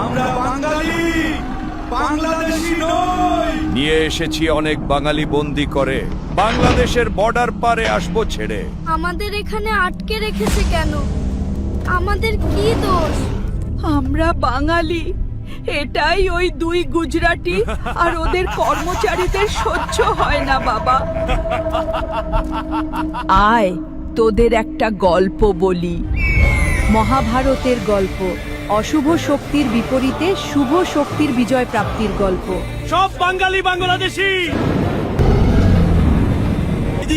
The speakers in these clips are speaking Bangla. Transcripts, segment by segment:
আমরা বাঙালি, বাংলাদেশি নই। নিয়ে এসেছি অনেক বাঙালি বন্দি করে, বাংলাদেশের বর্ডার পারে আসবো ছেড়ে। আমাদের এখানে আটকে রেখেছে কেন? আমাদের কি দোষ? আমরা বাঙালি, এটাই ওই দুই গুজরাটি আর ওদের কর্মচারীদের সহ্য হয় না বাবা। আয় তোদের একটা গল্প বলি। মহাভারতের গল্প, অশুভ শক্তির বিপরীতে শুভ শক্তির বিজয় প্রাপ্তির গল্প। সব বাঙালি বাংলাদেশি।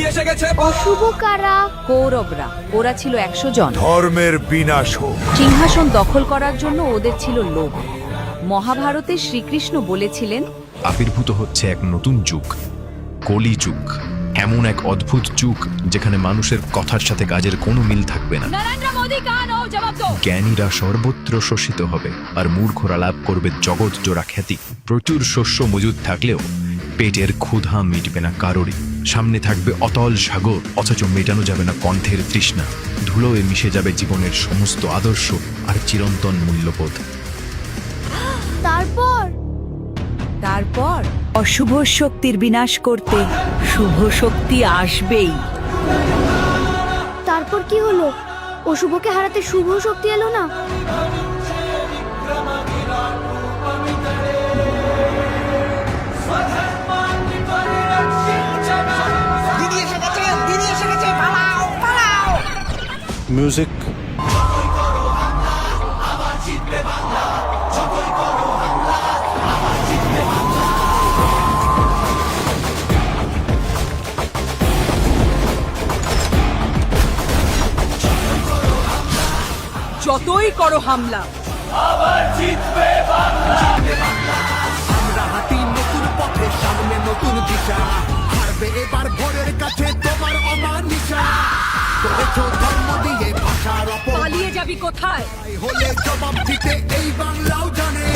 এসে গেছে। অশুভ কারা? কৌরবরা, ওরা ছিল 100 জন। ধর্মের বিনাশ হোক। সিংহাসন দখল করার জন্য ওদের ছিল লোভ। মহাভারতে শ্রীকৃষ্ণ বলেছিলেন, আবির্ভূত হচ্ছে এক নতুন যুগ, কলি যুগ। এমন এক অদ্ভুত যুগ যেখানে মানুষের কথার সাথে কাজের কোনো মিল থাকবে না। জ্ঞানীরা সর্বত্র শোষিত হবে আর মূর্খরা লাভ করবে জগৎ জোড়া খ্যাতি। প্রচুর শস্য মজুদ থাকলেও পেটের ক্ষুধা মিটবে না কারোরই। সামনে থাকবে অতল সাগর, অথচ মেটানো যাবে না কণ্ঠের তৃষ্ণা। ধুলোয় মিশে যাবে জীবনের সমস্ত আদর্শ আর চিরন্তন মূল্যবোধ। তারপর অশুভ শক্তির বিনাশ করতে শুভ শক্তি আসবেই। তারপর কি হলো? অশুভকে হারাতে শুভ শক্তি এলো না? মিউজিক। যতই করো হামলা, আবার জিতবে বাংলা। আমরা হাঁটি নতুন পথে, সামনে নতুন দিশা। হারবে এবার ভোরের কাছে তোমার অমানিসা। করেছো ধর্ম দিয়ে ভাষার পালিয়ে যাবি কোথায়? হলে জবাব দিতে এই বাংলাও জানে।